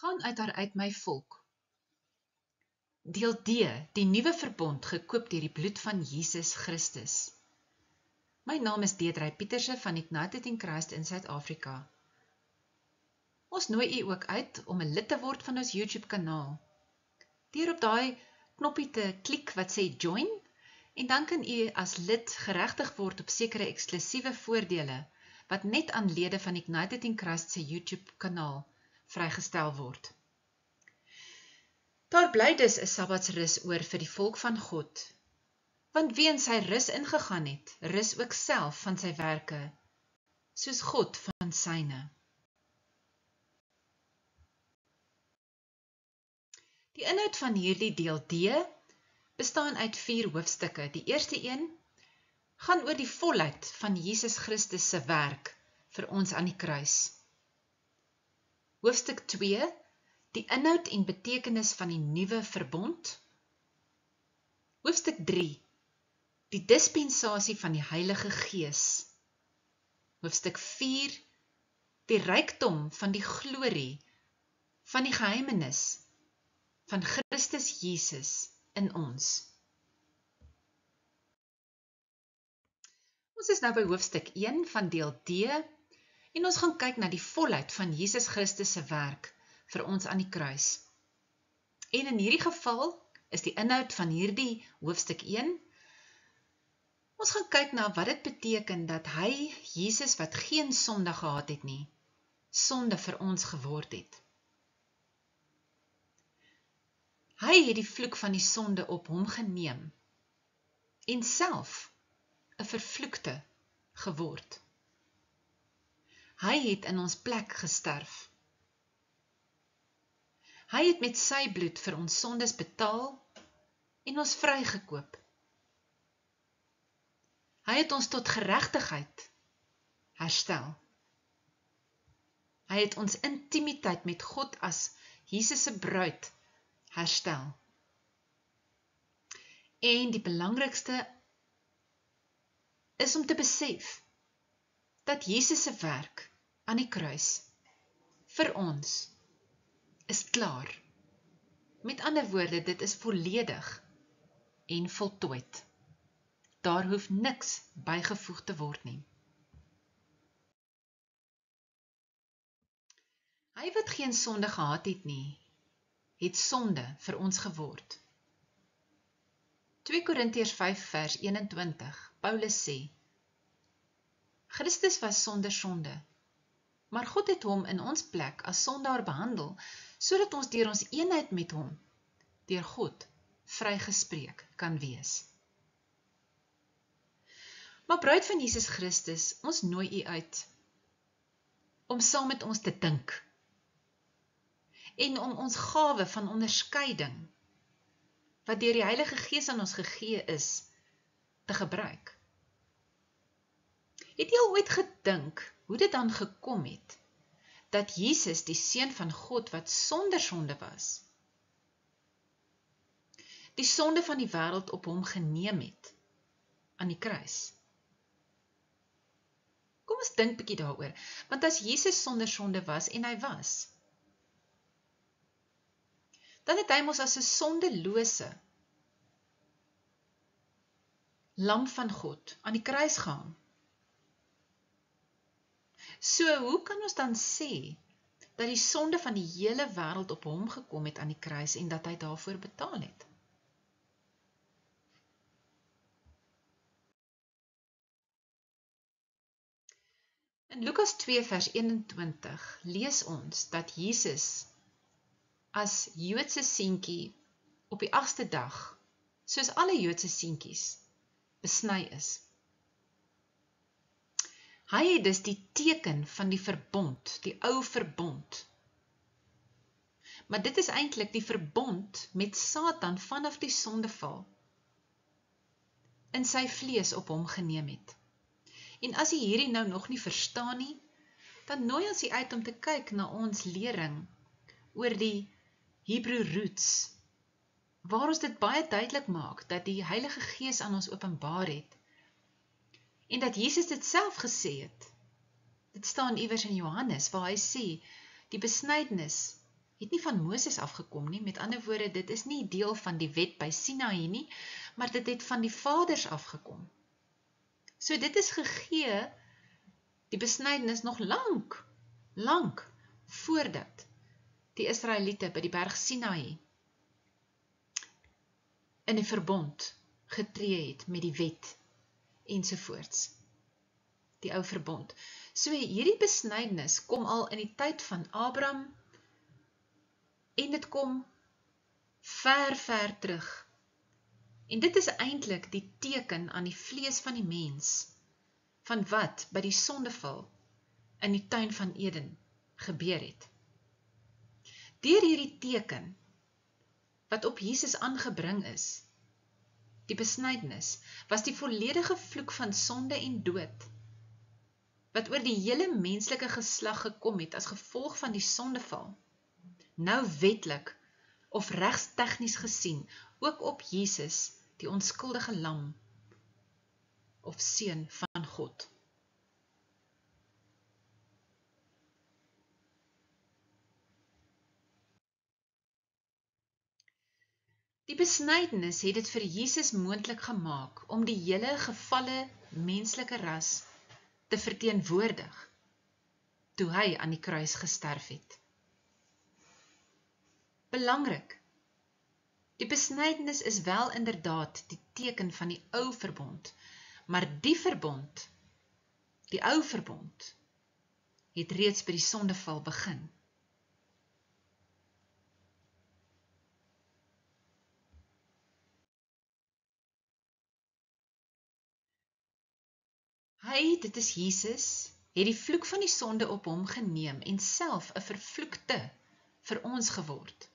Gaan uit my volk. Deel D, die nuwe verbond gekoop deur die bloed van Jesus Christus. My naam is Deidre Pieterse van Ignited in Christ in Suid-Afrika. Ons nooi u ook uit om 'n lid te word van ons YouTube kanaal. Deur op daai knoppie te klik wat sê join, en dan kan u as lid geregtig word op sekere eksklusiewe voordele wat net aan lede van Ignited in Christ se YouTube kanaal vrygestel word. Daar bly dus 'n Sabbatsrus oor vir die volk van God, want wie in sy rus ingegaan het, rus ook self van sy werke, soos God van syne. Die inhoud van hierdie deel D bestaan uit 4 hoofstukke. Die eerste een gaan oor die volheid van Jesus Christus se werk vir ons aan die kruis. Hoofstuk 2, die inhoud en betekenis van die nuwe verbond. Hoofstuk 3, die dispensasie van die Heilige Gees. Hoofstuk 4, die rykdom van die glorie van die geheimenis van Christus Jesus in ons. Ons is nou by hoofstuk 1 van deel D en ons gaan kyk na die volheid van Jesus Christus se werk vir ons aan die kruis. En in hierdie geval is die inhoud van hierdie hoofstuk 1, ons gaan kyk na wat dit beteken dat hy, Jesus wat geen sonde gehad het nie, sonde vir ons geword het. Hy het die vloek van die sonde op hom geneem en self 'n vervloekte geword. Hy het in ons plek gesterf. Hy het met sy bloed vir ons sondes betaal en ons vrygekoop. Hy het ons tot geregtigheid herstel. Hy het ons intimiteit met God as Jesus se bruid herstel. En die belangrikste is om te besef dat Jesus se werk aan die kruis vir ons is klaar. Met ander woorde, dit is volledig en voltooid. Daar hoef niks bygevoeg te word nie. Hy wat geen sonde gehad het nie, het sonde vir ons geword. 2 Korintiërs 5 vers 21, Paulus sê, Christus was sonder sonde, maar God het hom in ons plek as sondaar behandel, sodat ons deur ons eenheid met hom, deur God, vrygespreek kan wees. Maar bruid van Jesus Christus, ons nooi u uit om saam met ons te dink en om ons gawe van onderskeiding, wat deur die Heilige Gees aan ons gegee is, te gebruik. Het jy al ooit gedink hoe dit dan gekom het, dat Jesus die Seun van God wat sonder sonde was, die sonde van die wêreld op hom geneem het, aan die kruis? Kom ons dink bietjie daaroor, want as Jesus sonder sonde was, en hy was, dan het hy mos as 'n sondelose lam van God aan die kruis gehang. So, hoe kan ons dan sê, dat die sonde van die hele wêreld op hom gekom het aan die kruis, en dat hy daarvoor betaal het? In Lukas 2 vers 21 lees ons dat Jesus as Joodse seentjie op die 8ste dag, soos alle Joodse seentjies, besny is. Hy het dus die teken van die verbond, die ou verbond. Maar dit is eintlik die verbond met Satan vanaf die sondeval in sy vlees op hom geneem het. En as jy hierdie nou nog nie verstaan nie, dan nooi ons jy uit om te kyk na ons lering oor die Hebrew roots, waar ons dit baie duidelik maak, dat die Heilige Gees aan ons openbaar het, en dat Jesus dit self gesê het. Dit staan iewers in Johannes, waar hy sê, die besnydenis het nie van Moses afgekom nie. Met ander woorde, dit is nie deel van die wet by Sinaï nie, maar dit het van die vaders afgekom. So dit is gegee, die besnydenis nog lank voordat die Israeliete by die berg Sinaï in 'n verbond getree het met die wet ensovoorts. Die ou verbond. So hierdie besnydenis kom al in die tyd van Abraham en dit kom ver terug. En dit is eintlik die teken aan die vlees van die mens van wat by die sondeval in die tuin van Eden gebeur het. Deur hierdie teken wat op Jesus aangebring is, die besnydenis, was die volledige vloek van sonde en dood, wat oor die hele menslike geslag gekom het as gevolg van die sondeval, nou wetlik of regstegnies gesien, ook op Jesus, die onskuldige lam of seun van God. Die besnydenis het dit vir Jesus moontlik gemaak om die hele gevalle menslike ras te verteenwoordig toe hy aan die kruis gesterf het. Belangrik, die besnydenis is wel inderdaad die teken van die ou verbond, maar die ou verbond, het reeds by die sondeval begin. Hy, dit is Jesus, het die vloek van die sonde op hom geneem en self 'n vervloekte vir ons geword.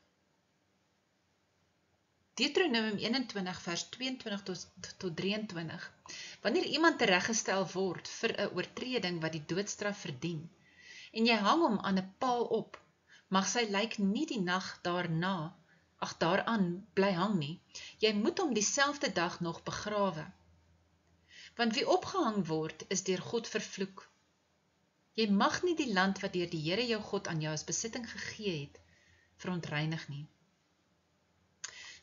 Deuteronomium 21 vers 22 tot 23. Wanneer iemand tereggestel word vir 'n oortreding wat die doodstraf verdien, en jy hang hom aan 'n paal op, mag sy lijk nie die nag daaraan bly hang nie. Jy moet hom dieselfde dag nog begrawe. Want wie opgehang word, is deur God vervloek. Jy mag nie die land wat deur die Here jou God aan jou as besitting gegee het, verontreinig nie.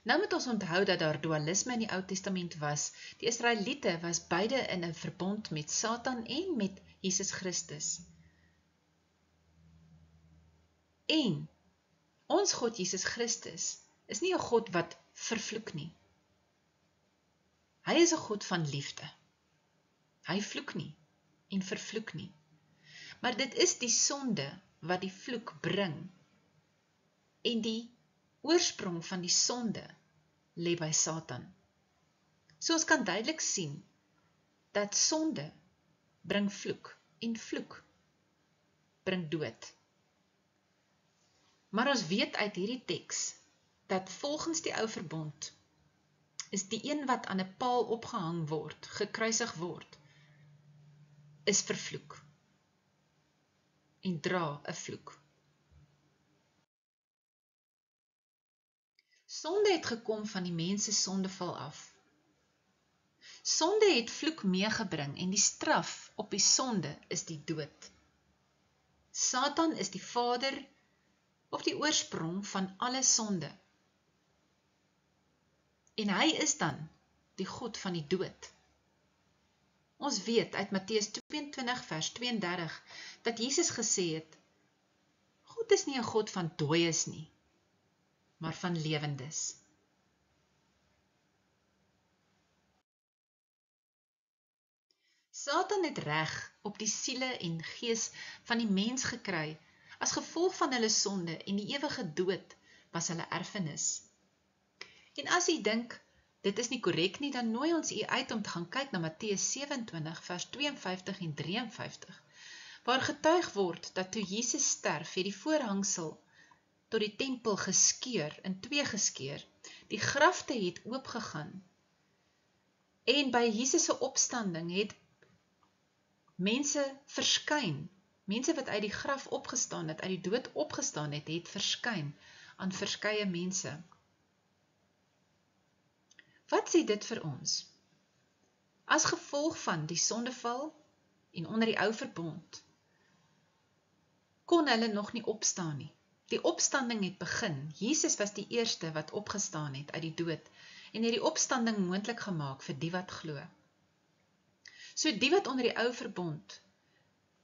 Nou moet ons onthou dat daar dualisme in die Ou Testament was. Die Israeliete was beide in 'n verbond met Satan en met Jesus Christus. En ons God Jesus Christus is nie 'n God wat vervloek nie. Hy is 'n God van liefde. Hy vloek nie en vervloek nie. Maar dit is die sonde wat die vloek bring. En die oorsprong van die sonde lê by Satan. So ons kan duidelik sien dat sonde bring vloek en vloek bring dood. Maar ons weet uit hierdie teks dat volgens die ou verbond is die een wat aan 'n paal opgehang word, gekruisig word, is vervloek en dra 'n vloek. Sonde het gekom van die mens se sondeval af. Sonde het vloek meegebring en die straf op die sonde is die dood. Satan is die vader of die oorsprong van alle sonde. En hy is dan die God van die dood. Ons weet uit Matteus 22 vers 32 dat Jesus gesê het, God is nie 'n God van dooies nie, maar van lewendes. Satan het reg op die siele en gees van die mens gekry as gevolg van hulle sonde en die ewige dood was hulle erfenis. En as jy dink, dit is nie korrek nie, dan nooi ons u uit om te gaan kyk na Matteus 27 vers 52 en 53, waar getuig word dat toe Jesus sterf, het die voorhangsel tot die tempel geskeur, in twee geskeur, die grafte het oopgegaan, en by Jesus se opstanding het mense verskyn, mense wat uit die graf opgestaan het, uit die dood opgestaan het, het verskyn aan verskeie mense. Wat sê dit vir ons? As gevolg van die sondeval en onder die ou verbond, kon hulle nog nie opstaan nie. Die opstanding het begin. Jesus was die eerste wat opgestaan het uit die dood en het die opstanding moontlik gemaak vir die wat glo. So die wat onder die ou verbond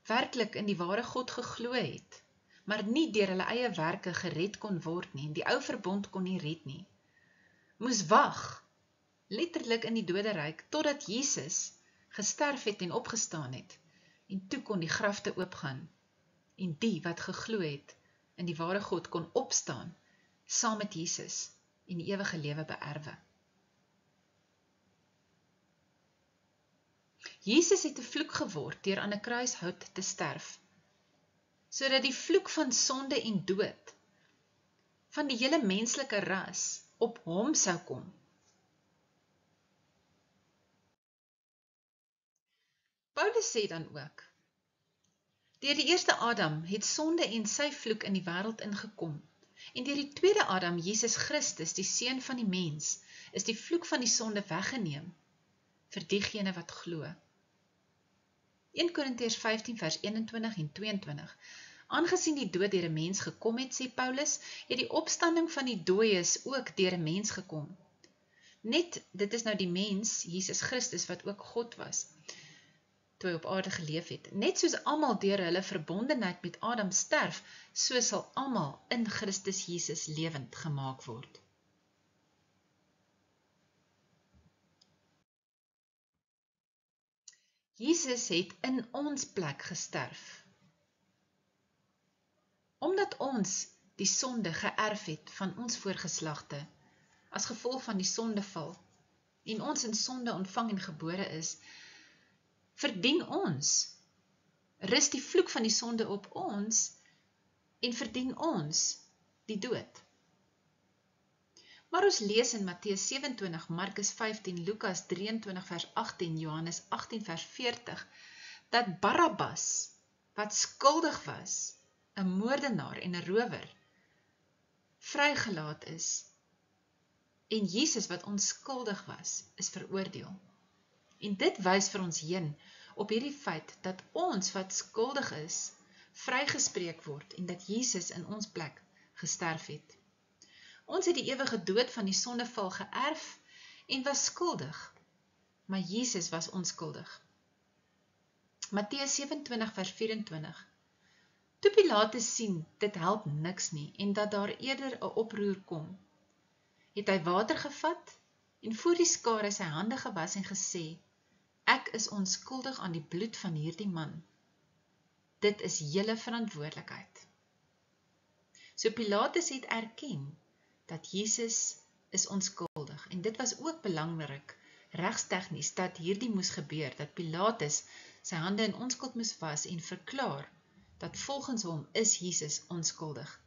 werklik in die ware God geglo het, maar nie deur hulle eie werke gered kon word nie, die ou verbond kon nie red nie, moes wag, letterlik in die doderyk, totdat Jesus gesterf het en opgestaan het, en toe kon die grafte oopgaan, en die wat geglo het in die ware God kon opstaan, saam met Jesus, en die ewige lewe beerwe. Jesus het 'n vloek geword deur aan 'n kruishout te sterf, sodat die vloek van sonde en dood van die hele menslike ras op hom sou kom. Paulus sê dan ook, deur die eerste Adam het sonde en sy vloek in die wêreld ingekom, en deur die tweede Adam, Jesus Christus, die seun van die mens, is die vloek van die sonde weggeneem vir diegene wat glo. 1 Korintiërs 15 vers 21 en 22. Aangesien die dood deur 'n mens gekom het, sê Paulus, het die opstanding van die dooies ook deur 'n mens gekom. Net, dit is nou die mens, Jesus Christus, wat ook God was, toe hy op aarde geleef het. Net soos almal deur hulle verbondenheid met Adam sterf, so sal almal in Christus Jesus lewend gemaak word. Jesus het in ons plek gesterf, omdat ons die sonde geërf het van ons voorgeslagte, as gevolg van die sondeval, en ons in sonde ontvang en gebore is, verdien ons, rus die vloek van die sonde op ons, en verdien ons die dood. Maar ons lees in Matteus 27, Markus 15, Lukas 23 vers 18, Johannes 18 vers 40, dat Barabbas, wat skuldig was, 'n moordenaar en 'n rower, vrygelaat is, en Jesus wat onskuldig was, is veroordeel. En dit wys vir ons heen op hierdie feit dat ons wat skuldig is, vrygespreek word en dat Jesus in ons plek gesterf het. Ons het die ewige dood van die sondeval geërf en was skuldig, maar Jesus was onskuldig. Matteus 27 vers 24. Toe Pilatus sien, dit help niks nie en dat daar eerder 'n oproer kom, het hy water gevat en voor die skare sy hande gewas en gesê, ek is onskuldig aan die bloed van hierdie man. Dit is julle verantwoordelikheid. So Pilatus het erken dat Jesus is onskuldig. En dit was ook belangrik, regstegnies, dat hierdie moes gebeur, dat Pilatus sy hande in onskuld moes was en verklaar, dat volgens hom is Jesus onskuldig.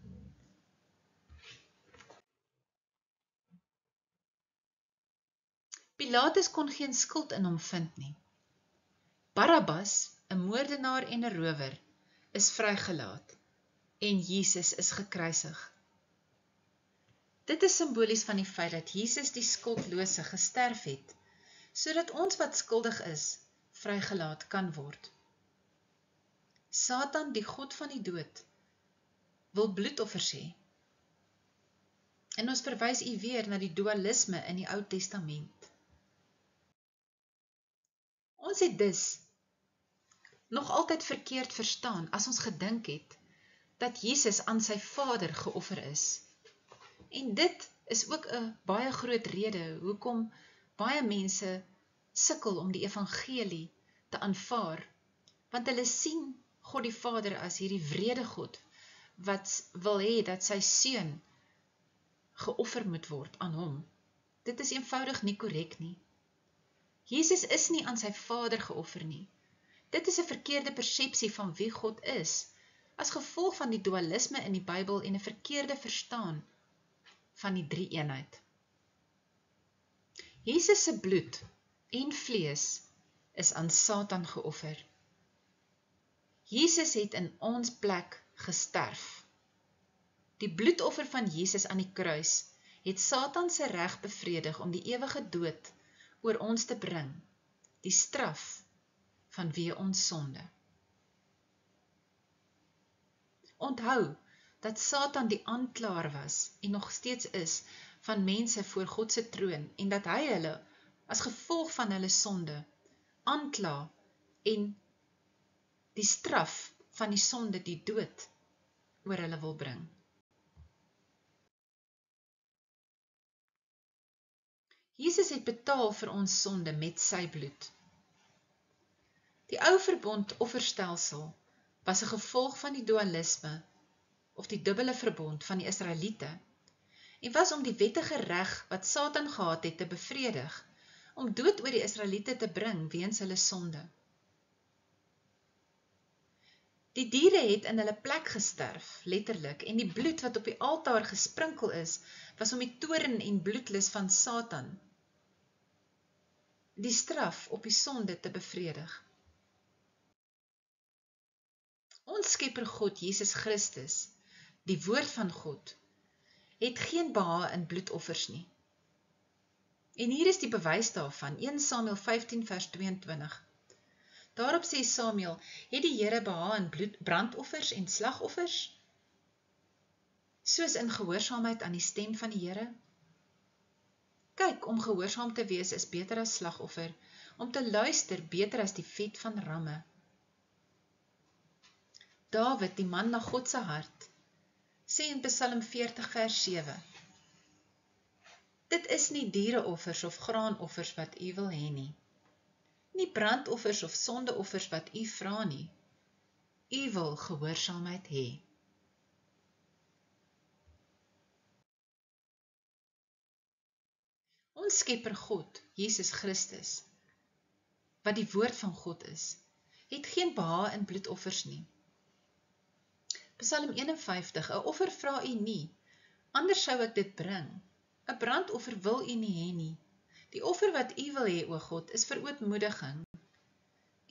Pilatus kon geen skuld in hom vind nie. Barabbas, 'n moordenaar en 'n rower, is vrygelaat, en Jesus is gekruisig. Dit is simbolies van die feit dat Jesus die skuldlose gesterf het, sodat ons wat skuldig is, vrygelaat kan word. Satan, die god van die dood, wil bloedoffers hê. En ons verwys weer na die dualisme in die Ou Testament. Ons het dus nog altyd verkeerd verstaan as ons gedink het dat Jesus aan sy Vader geoffer is. En dit is ook 'n baie groot rede hoekom baie mense sukkel om die evangelie te aanvaar, want hulle sien God die Vader as hierdie wrede God wat wil hê dat sy seun geoffer moet word aan hom. Dit is eenvoudig nie korrek nie. Jesus is nie aan sy Vader geoffer nie. Dit is 'n verkeerde persepsie van wie God is, as gevolg van die dualisme in die Bybel en 'n verkeerde verstaan van die drie-eenheid. Jesus se bloed en vlees is aan Satan geoffer. Jesus het in ons plek gesterf. Die bloedoffer van Jesus aan die kruis het Satan se reg bevredig om die ewige dood oor ons te bring, die straf vanweë ons sonde. Onthou, dat Satan die aanklaer was en nog steeds is van mense voor God se troon en dat hy hulle as gevolg van hulle sonde aankla en die straf van die sonde, die dood, oor hulle wil bring. Jesus het betaal vir ons sonde met sy bloed. Die ou verbond offerstelsel was 'n gevolg van die dualisme of die dubbele verbond van die Israeliete en was om die wettige reg wat Satan gehad het te bevredig, om dood oor die Israeliete te bring weens hulle sonde. Die diere het in hulle plek gesterf, letterlik, en die bloed wat op die altaar gesprinkel is, was om die toorn en bloedlus van Satan, die straf op die sonde te bevredig. Ons Skepper God, Jesus Christus, die woord van God, het geen behae in bloedoffers nie. En hier is die bewys daarvan, 1 Samuel 15 vers 22. Daarop sê Samuel, het die Here behae in brandoffers en slagoffers, soos in gehoorsaamheid aan die stem van die Here? Kyk, om gehoorsaam te wees is beter as slagoffer, om te luister beter as die vet van ramme. Dawid, die man na God se hart, sê in Psalm 40 vers 7, dit is nie diereoffers of graanoffers wat u wil hê nie, nie brandoffers of sondeoffers wat u vra nie, u wil gehoorsaamheid hê. Ons Skepper God, Jesus Christus, wat die woord van God is, het geen behae in bloedoffers nie. Psalm 51, 'n offer vra u nie, anders sou ek dit bring. 'n Brandoffer wil u nie hê nie. Die offer wat u wil hê, o God, is vir ootmoediging.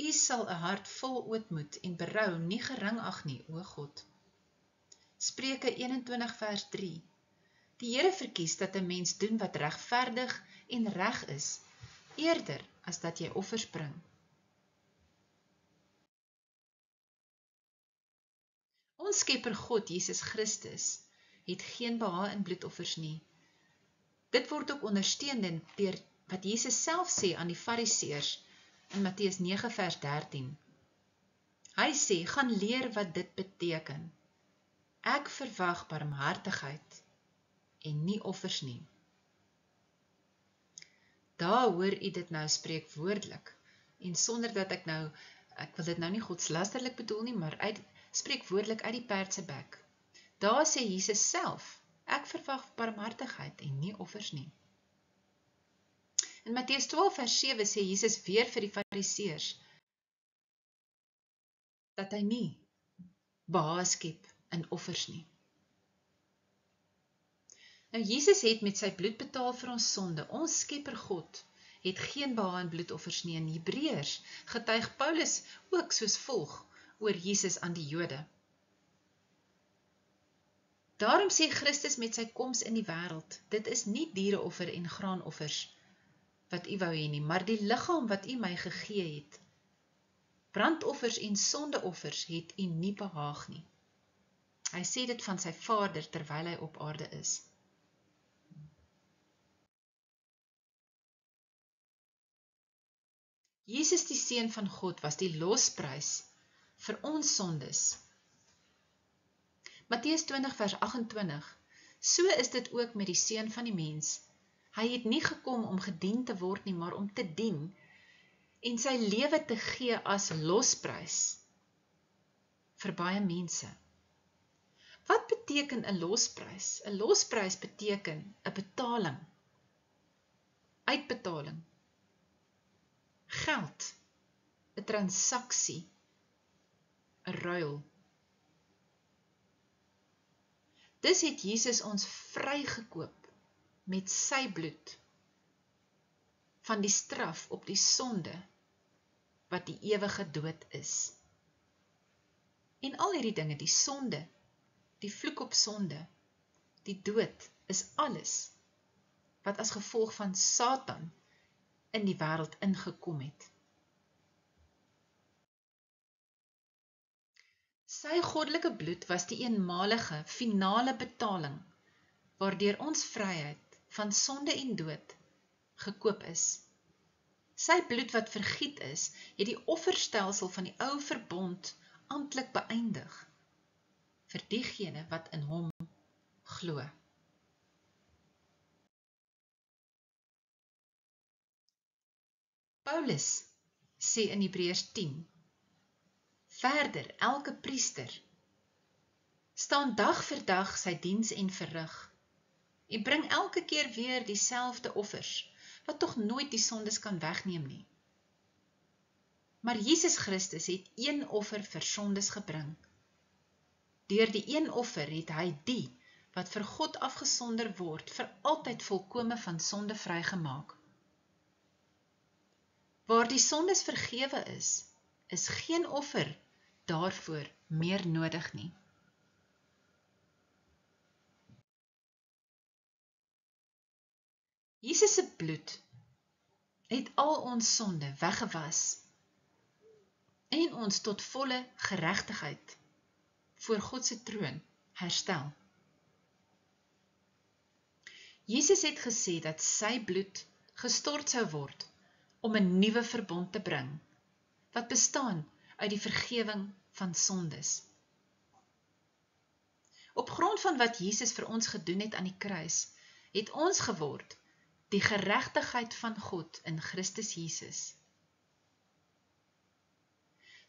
U sal 'n hart vol ootmoed en berou nie gering ag nie, o God. Spreuke 21 vers 3. Die Here verkies dat 'n mens doen wat regverdig en reg is, eerder as dat jy offers bring. Ons Skepper God, Jesus Christus, het geen behae in bloedoffers nie. Dit word ook ondersteun deur wat Jesus self sê aan die Fariseërs in Matteus 9 vers 13. Hy sê, gaan leer wat dit beteken. Ek verwag barmhartigheid en nie offers nie. Daar hoor u dit nou spreekwoordelik, en sonder dat ek wil dit nou nie godslasterlik bedoel nie, maar spreekwoordelik uit die perd se bek. Daar sê Jesus self, ek verwag barmhartigheid en nie offers nie. In Matteus 12 vers 7 sê Jesus weer vir die Fariseërs, dat hy nie behae skep in offers nie. Nou Jesus het met sy bloed betaal vir ons sonde. Ons Skepper God het geen behae in bloedoffers nie. In Hebreërs getuig Paulus ook soos volg oor Jesus aan die Jode. Daarom sê Christus met sy koms in die wêreld, dit is nie diereoffer en graanoffers wat u wou hê nie, maar die liggaam wat u my gegee het. Brandoffers en sondeoffers het u nie behaag nie. Hy sê dit van sy Vader terwyl hy op aarde is. Jesus, die Seun van God, was die losprys vir ons sondes. Matteus 20 vers 28, so is dit ook met die Seun van die mens. Hy het nie gekom om gedien te word nie, maar om te dien en sy lewe te gee as losprys vir baie mense. Wat beteken 'n losprys? 'n Losprys beteken 'n betaling, uitbetaling, geld, 'n transaksie, 'n ruil. Dus het Jesus ons vrygekoop met sy bloed van die straf op die sonde wat die ewige dood is. En al hierdie dinge, die sonde, die vloek op sonde, die dood, is alles wat as gevolg van Satan in die wêreld ingekom het. Sy goddelike bloed was die eenmalige, finale betaling, waardeur ons vryheid van sonde en dood gekoop is. Sy bloed wat vergiet is, het die offerstelsel van die ou verbond amptelik beëindig, vir diegene wat in hom glo. Paulus sê in Hebreërs 10, verder, elke priester staan dag vir dag sy diens en verrig, en bring elke keer weer dieselfde offers, wat tog nooit die sondes kan wegneem nie. Maar Jesus Christus het een offer vir sondes gebring. Deur die een offer het hy die, wat vir God afgesonder word, vir altyd volkome van sonde vrygemaak. Waar die sondes vergewe is geen offer daarvoor meer nodig nie. Jesus se bloed het al ons sonde weggewas en ons tot volle geregtigheid voor God se troon herstel. Jesus het gesê dat sy bloed gestort sou word om 'n nuwe verbond te bring, wat bestaan uit die vergewing van sondes. Op grond van wat Jesus vir ons gedoen het aan die kruis, het ons geword die geregtigheid van God in Christus Jesus.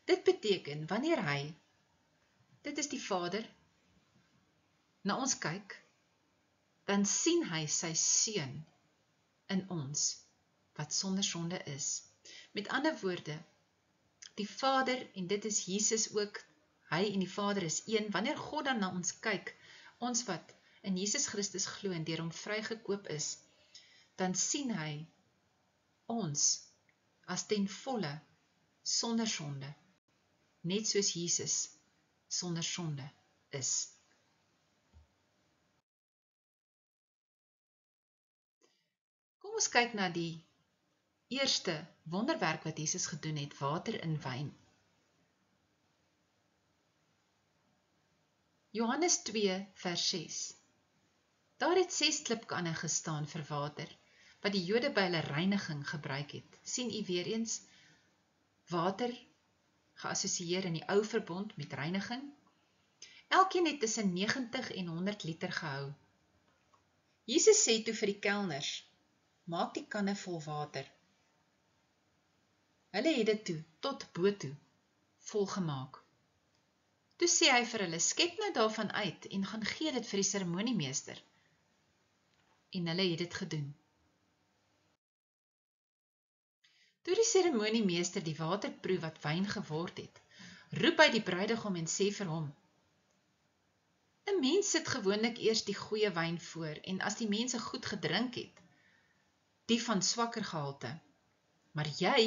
Dit beteken, wanneer hy, dit is die Vader, na ons kyk, dan sien hy sy seun in ons, wat sonder sonde is. Met ander woorde, die Vader, en dit is Jesus ook, hy en die Vader is een, wanneer God dan na ons kyk, ons wat in Jesus Christus glo en deur hom vrygekoop is, dan sien hy ons as ten volle sonder sonde, net soos Jesus sonder sonde is. Kom ons kyk na die eerste wonderwerk wat Jesus gedoen het, water in wyn. Johannes 2 vers 6. Daar het 6 klipkanne gestaan vir water, wat die Jode by hulle reiniging gebruik het. Sien u weer eens, water geassosieer in die ou verbond met reiniging. Elkeen het tussen 90 en 100 liter gehou. Jesus sê toe vir die kelners, maak die kanne vol water. Hulle het dit toe, tot bo toe, volgemaak. Toe sê hy vir hulle, skep nou daarvan uit en gaan gee dit vir die seremoniemeester. En hulle het dit gedoen. Toe die seremoniemeester die water proe wat wyn geword het, roep hy die bruidegom en sê vir hom, 'n mens sit gewoonlik eers die goeie wyn voor, en as die mense goed gedrink het, die van swakker gehalte. Maar jy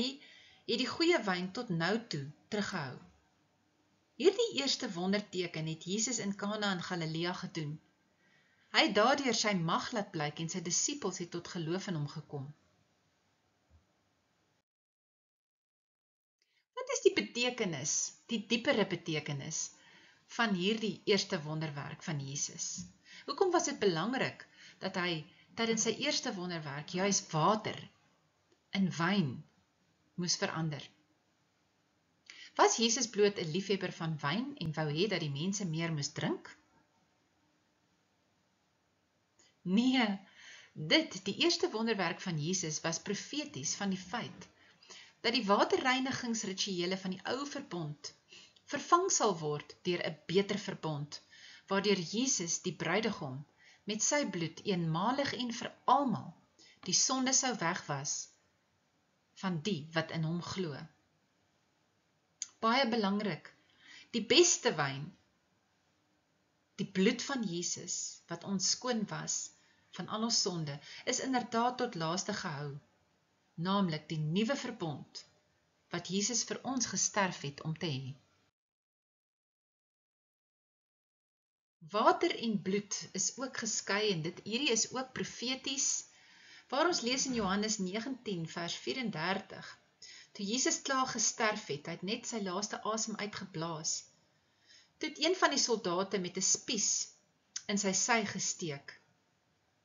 het die goeie wyn tot nou toe teruggehou. Hierdie eerste wonderteken het Jesus in Kana in Galilea gedoen. Hy het daardeur sy mag laat blyk en sy disippels het tot geloof in hom gekom. Wat is die betekenis, die diepere betekenis van hierdie eerste wonderwerk van Jesus? Hoekom was dit belangrik dat hy tydens sy eerste wonderwerk juis water in wyn moes verander? Was Jesus bloot 'n liefhebber van wyn en wou hê dat die mense meer moes drink? Nee, die eerste wonderwerk van Jesus was profeties van die feit dat die waterreinigingsrituele van die ou verbond vervang sal word deur 'n beter verbond, waardeur Jesus die bruidegom met sy bloed eenmalig en vir almal die sonde sou wegwas van die wat in hom glo. Baie belangrik, die beste wyn, die bloed van Jesus, wat ons skoon was van al ons sonde, is inderdaad tot laaste gehou, naamlik die nuwe verbond, wat Jesus vir ons gesterf het om te hê. Water en bloed is ook geskei en hierdie is ook profeties, waar ons lees in Johannes 19 vers 34, toe Jesus klaar gesterf het, hy het net sy laaste asem uitgeblaas. toe het een van die soldate met 'n spies in sy sy gesteek,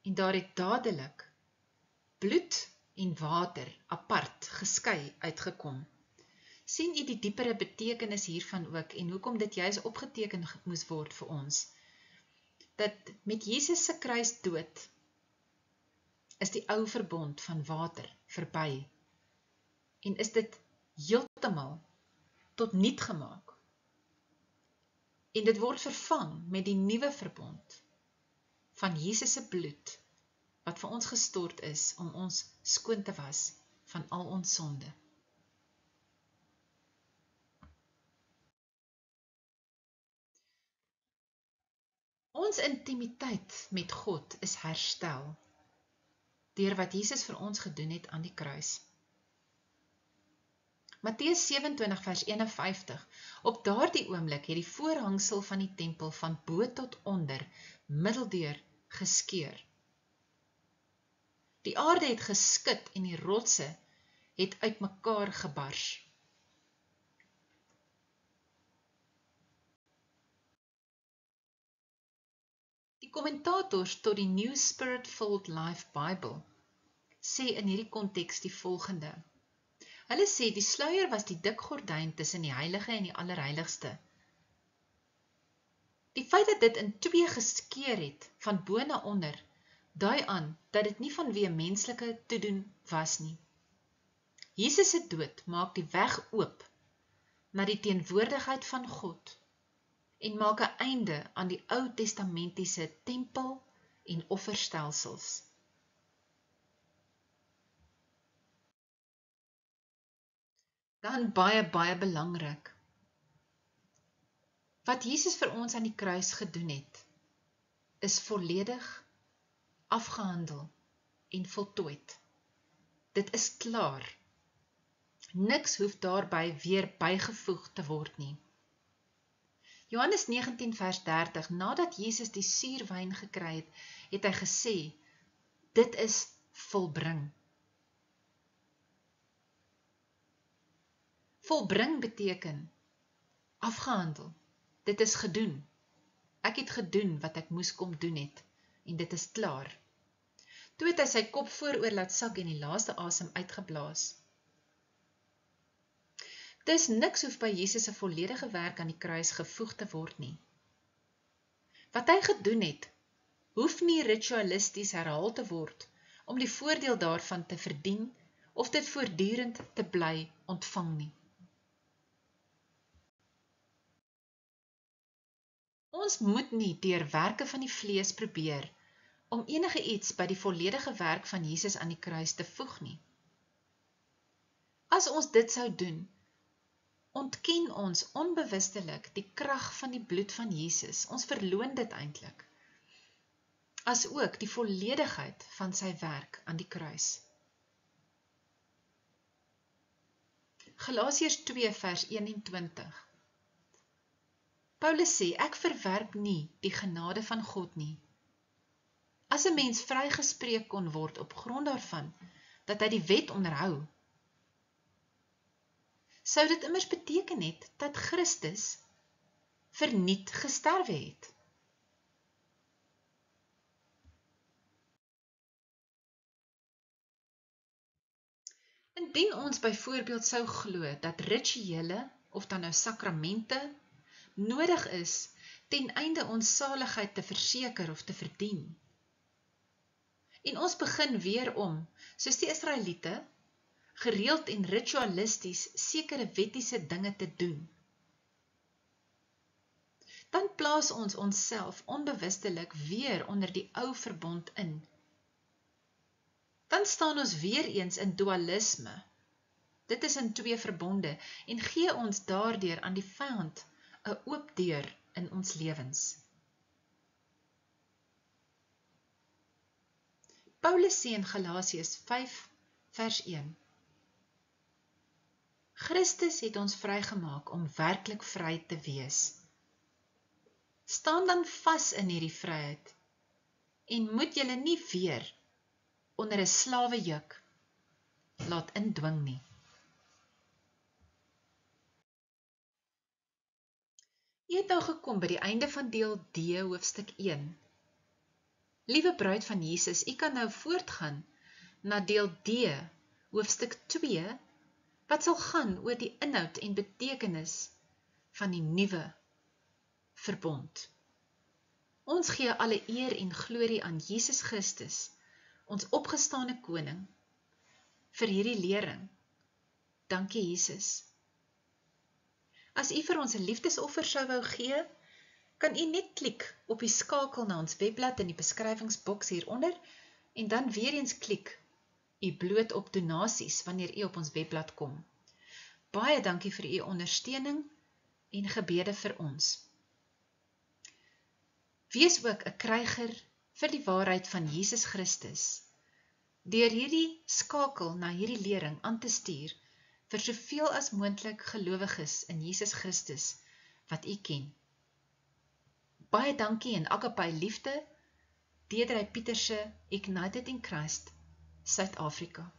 en daar het dadelik bloed en water apart geskei uitgekom. Sien u die diepere betekenis hiervan ook, en hoekom dit juis opgeteken moes word vir ons, dat met Jesus se kruisdood is die ou verbond van water verby, en is dit heeltemal tot niet gemaak, en dit word vervang met die nuwe verbond van Jesus se bloed, wat vir ons gestort is om ons skoon te was van al ons sonde. Ons intimiteit met God is herstel deur wat Jesus vir ons gedoen het aan die kruis. Matteus 27 vers 51, op daardie oomblik het die voorhangsel van die tempel van bo tot onder middeldeur geskeur. Die aarde het geskud en die rotse het uitmekaar gebars. Die kommentators tot die New Spirit-Filled Life Bible sê in hierdie konteks die volgende. Hulle sê die sluier was die dik gordyn tussen die heilige en die allerheiligste. Die feit dat dit in twee geskeur het, van bo na onder, dui aan dat dit nie vanweë menslike toedoen was nie. Jesus se dood maak die weg oop na die teenwoordigheid van God en maak 'n einde aan die Ou Testamentiese tempel en offerstelsels. Dan baie belangrik. Wat Jesus vir ons aan die kruis gedoen het, is volledig afgehandel en voltooid. Dit is klaar. Niks hoef daarby weer bygevoeg te word nie. Johannes 19 vers 30, nadat Jesus die suurwyn gekry het, het hy gesê, dit is volbring. Volbring beteken afgehandel. Dit is gedoen. Ek het gedoen wat ek moes kom doen het, en dit is klaar. Toe het hy sy kop vooroor laat sak en die laaste asem uitgeblaas. Dus niks hoef by Jesus se volledige werk aan die kruis gevoeg te word nie. Wat hy gedoen het, hoef nie ritualisties herhaal te word om die voordeel daarvan te verdien of dit voortdurend te bly ontvang nie. Ons moet nie deur werke van die vlees probeer om enige iets by die volledige werk van Jesus aan die kruis te voeg nie. As ons dit sou doen, ontken ons onbewustelik die krag van die bloed van Jesus. Ons verloon dit eintlik. As ook die volledigheid van sy werk aan die kruis. Galasiërs 2 vers 21. Paulus sê, ek verwerp nie die genade van God nie. As 'n mens vrygespreek kon word op grond daarvan, dat hy die wet onderhou, sou dit immers beteken het, dat Christus verniet gesterwe het. Indien ons byvoorbeeld sou glo, dat rituele, of dan nou sakramente, nodig is, ten einde ons saligheid te verseker of te verdien. En ons begin weer om, soos die Israeliete, gereeld en ritualisties sekere wettiese dinge te doen. Dan plaas ons onsself onbewustelik weer onder die ou verbond in. Dan staan ons weer eens in dualisme. Dit is in twee verbonde en gee ons daardeur aan die vyand 'n oop deur in ons lewens. Paulus sê in Galasiërs 5 vers 1. Christus het ons vrygemaak om werklik vry te wees. Staan dan vas in hierdie vryheid en moet julle nie weer onder 'n slawejuk laat indwing nie. U het nou gekom by die einde van deel D, hoofstuk 1. Liewe bruid van Jesus, u kan nou voortgaan na deel D, hoofstuk 2, wat sal gaan oor die inhoud en betekenis van die nuwe verbond. Ons gee alle eer en glorie aan Jesus Christus, ons opgestane koning, vir hierdie lering. Dankie Jesus. As u vir ons 'n liefdesoffer sou wou gee, kan u net klik op die skakel na ons webblad in die beskrywingsboks hieronder en dan weer eens klik u bloot op donasies wanneer u op ons webblad kom. Baie dankie vir u ondersteuning en gebede vir ons. Wees ook 'n kryger vir die waarheid van Jesus Christus, deur hierdie skakel na hierdie lering aan te stuur vir soveel as moontlik gelowiges in Jesus Christus wat u ken. Baie dankie en agape liefde, Deidre Pieterse, Ignited in Christ, Suid-Afrika.